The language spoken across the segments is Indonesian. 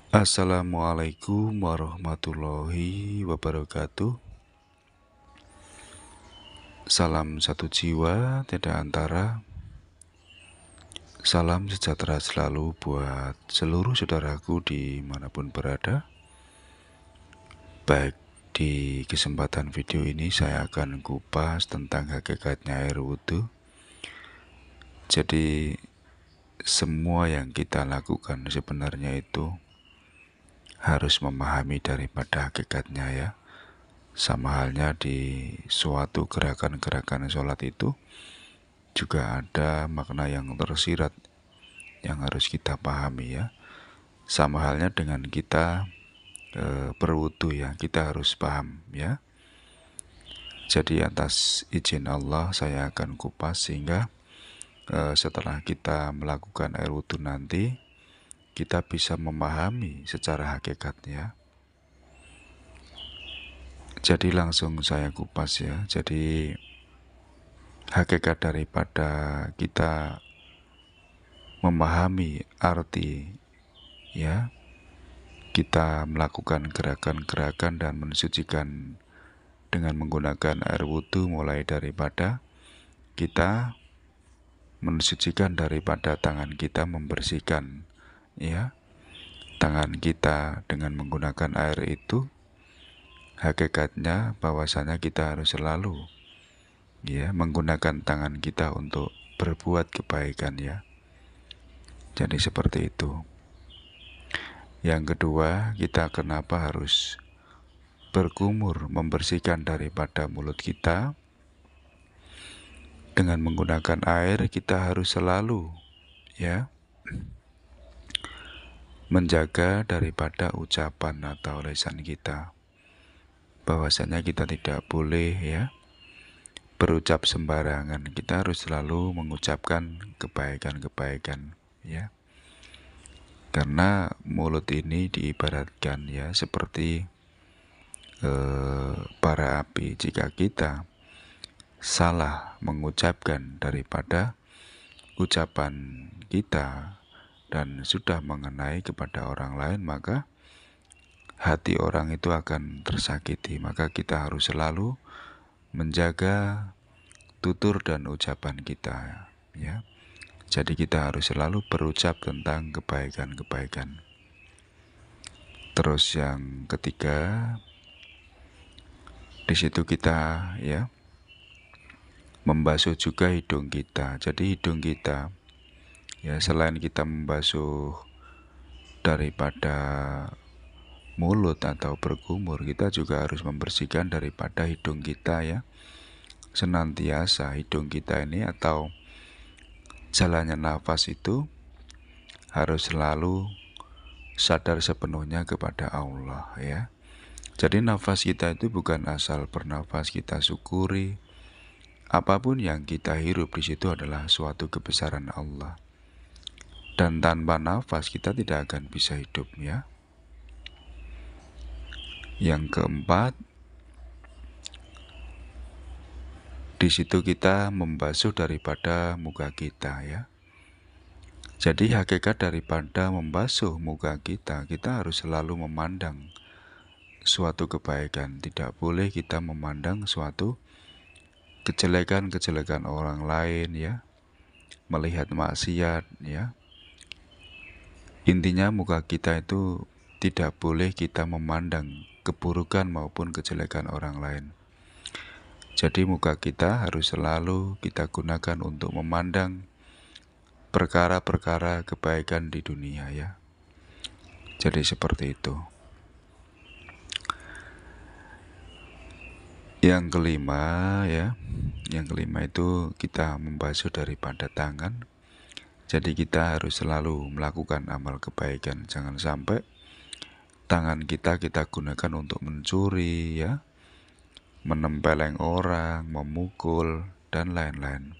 Assalamualaikum warahmatullahi wabarakatuh. Salam satu jiwa, tiada antara. Salam sejahtera selalu buat seluruh saudaraku dimanapun berada. Baik, di kesempatan video ini saya akan kupas tentang hakikatnya air wudhu. Jadi semua yang kita lakukan sebenarnya itu harus memahami daripada hakikatnya ya. Sama halnya di suatu gerakan-gerakan sholat itu juga ada makna yang tersirat yang harus kita pahami ya. Sama halnya dengan kita berwudu ya, kita harus paham ya. Jadi atas izin Allah saya akan kupas sehingga setelah kita melakukan air wudu nanti kita bisa memahami secara hakikatnya. Jadi langsung saya kupas ya. Jadi hakikat daripada kita memahami arti ya, kita melakukan gerakan-gerakan dan mensucikan dengan menggunakan air wudhu, mulai daripada kita mensucikan daripada tangan kita, membersihkan ya tangan kita dengan menggunakan air itu. Hakikatnya bahwasanya kita harus selalu ya menggunakan tangan kita untuk berbuat kebaikan ya. Jadi seperti itu. Yang kedua, kita kenapa harus berkumur, membersihkan daripada mulut kita dengan menggunakan air. Kita harus selalu ya menjaga daripada ucapan atau lisan kita, bahwasanya kita tidak boleh ya berucap sembarangan. Kita harus selalu mengucapkan kebaikan-kebaikan ya. Karena mulut ini diibaratkan ya seperti bara api. Jika kita salah mengucapkan daripada ucapan kita dan sudah mengenai kepada orang lain, maka hati orang itu akan tersakiti. Maka kita harus selalu menjaga tutur dan ucapan kita ya. Jadi kita harus selalu berucap tentang kebaikan-kebaikan. Terus yang ketiga, di situ kita ya membasuh juga hidung kita. Jadi hidung kita ya, selain kita membasuh daripada mulut atau berkumur, kita juga harus membersihkan daripada hidung kita ya. Senantiasa hidung kita ini atau jalannya nafas itu harus selalu sadar sepenuhnya kepada Allah ya. Jadi nafas kita itu bukan asal bernafas, kita syukuri. Apapun yang kita hirup di situ adalah suatu kebesaran Allah. Dan tanpa nafas kita tidak akan bisa hidup ya. Yang keempat, di situ kita membasuh daripada muka kita ya. Jadi hakikat daripada membasuh muka kita, kita harus selalu memandang suatu kebaikan. Tidak boleh kita memandang suatu kejelekan-kejelekan orang lain ya, melihat maksiat ya. Intinya muka kita itu tidak boleh kita memandang keburukan maupun kejelekan orang lain. Jadi muka kita harus selalu kita gunakan untuk memandang perkara-perkara kebaikan di dunia ya. Jadi seperti itu. Yang kelima ya, yang kelima itu kita membasuh daripada tangan. Jadi kita harus selalu melakukan amal kebaikan. Jangan sampai tangan kita gunakan untuk mencuri ya, menempeleng orang, memukul dan lain-lain.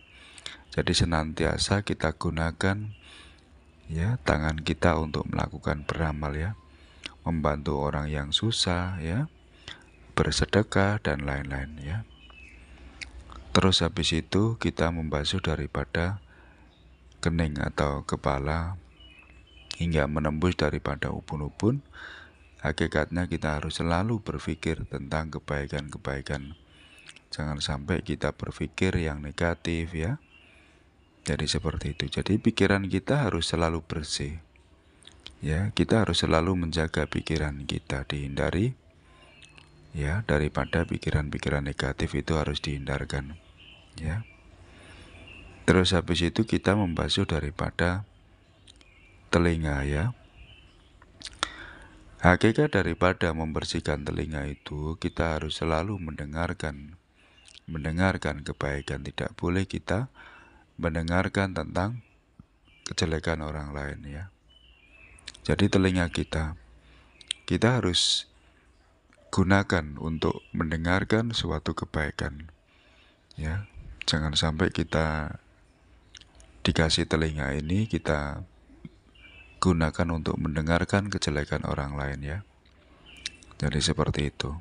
Jadi senantiasa kita gunakan ya tangan kita untuk melakukan beramal ya, membantu orang yang susah ya, bersedekah dan lain-lain ya. Terus habis itu kita membasuh daripada kening atau kepala hingga menembus daripada ubun-ubun. Hakikatnya kita harus selalu berpikir tentang kebaikan-kebaikan. Jangan sampai kita berpikir yang negatif ya. Jadi seperti itu. Jadi pikiran kita harus selalu bersih. Ya, kita harus selalu menjaga pikiran kita, dihindari ya, daripada pikiran-pikiran negatif itu harus dihindarkan ya. Terus habis itu kita membasuh daripada telinga ya. Hakikat daripada membersihkan telinga itu kita harus selalu mendengarkan kebaikan. Tidak boleh kita mendengarkan tentang kejelekan orang lain ya. Jadi telinga kita harus gunakan untuk mendengarkan suatu kebaikan ya. Jangan sampai kita dikasih telinga ini kita gunakan untuk mendengarkan kejelekan orang lain ya. Jadi seperti itu.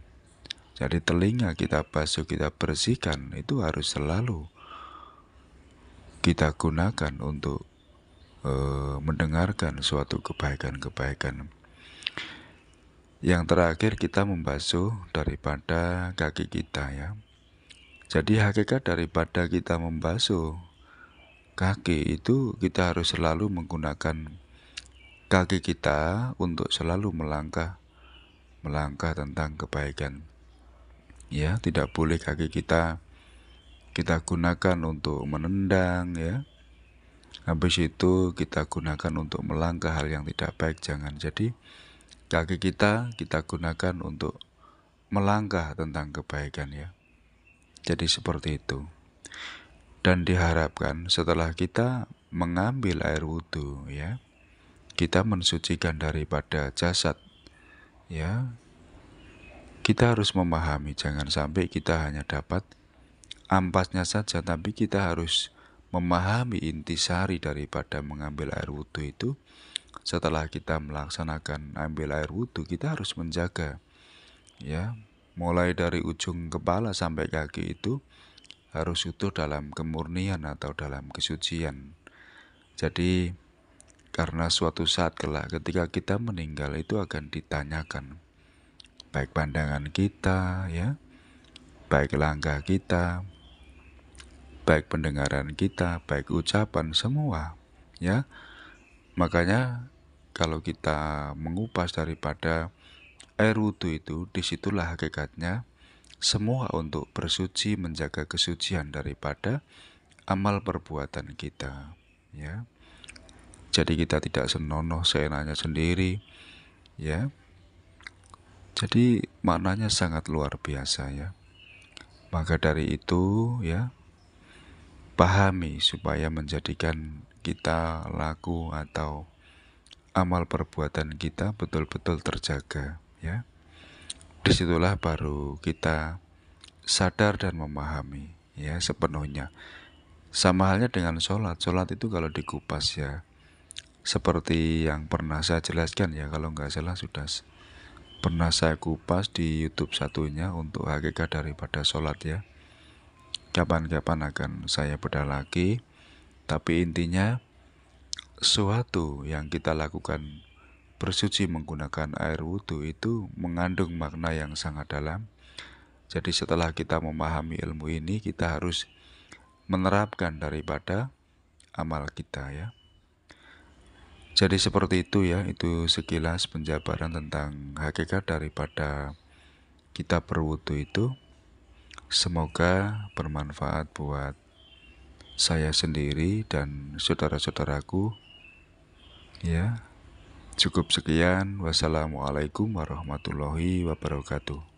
Jadi telinga kita basuh, kita bersihkan, itu harus selalu kita gunakan untuk mendengarkan suatu kebaikan-kebaikan. Yang terakhir kita membasuh daripada kaki kita ya. Jadi hakikat daripada kita membasuh kaki itu kita harus selalu menggunakan kaki kita untuk selalu melangkah tentang kebaikan. Ya, tidak boleh kaki kita gunakan untuk menendang ya. Habis itu kita gunakan untuk melangkah hal yang tidak baik, jangan. Jadi kaki kita gunakan untuk melangkah tentang kebaikan ya. Jadi seperti itu. Dan diharapkan setelah kita mengambil air wudhu ya, kita mensucikan daripada jasad ya. Kita harus memahami, jangan sampai kita hanya dapat ampasnya saja, tapi kita harus memahami intisari daripada mengambil air wudhu itu. Setelah kita melaksanakan ambil air wudhu, kita harus menjaga ya, mulai dari ujung kepala sampai kaki itu harus utuh dalam kemurnian atau dalam kesucian. Jadi karena suatu saat kelak ketika kita meninggal itu akan ditanyakan baik pandangan kita ya, baik langkah kita, baik pendengaran kita, baik ucapan, semua ya. Makanya kalau kita mengupas daripada air wudhu itu, disitulah hakikatnya semua untuk bersuci, menjaga kesucian daripada amal perbuatan kita ya. Jadi kita tidak senonoh seenaknya sendiri ya. Jadi maknanya sangat luar biasa ya. Maka dari itu ya, pahami supaya menjadikan kita laku atau amal perbuatan kita betul-betul terjaga ya. Disitulah baru kita sadar dan memahami ya sepenuhnya. Sama halnya dengan sholat. Sholat itu kalau dikupas ya, seperti yang pernah saya jelaskan ya, kalau nggak salah sudah pernah saya kupas di YouTube satunya untuk hakikat daripada sholat ya. Kapan-kapan akan saya bedah lagi. Tapi intinya suatu yang kita lakukan bersuci menggunakan air wudhu itu mengandung makna yang sangat dalam. Jadi setelah kita memahami ilmu ini, kita harus menerapkan daripada amal kita ya. Jadi seperti itu ya, itu sekilas penjabaran tentang hakikat daripada kita berwudu itu. Semoga bermanfaat buat saya sendiri dan saudara-saudaraku ya. Cukup sekian. Wassalamualaikum warahmatullahi wabarakatuh.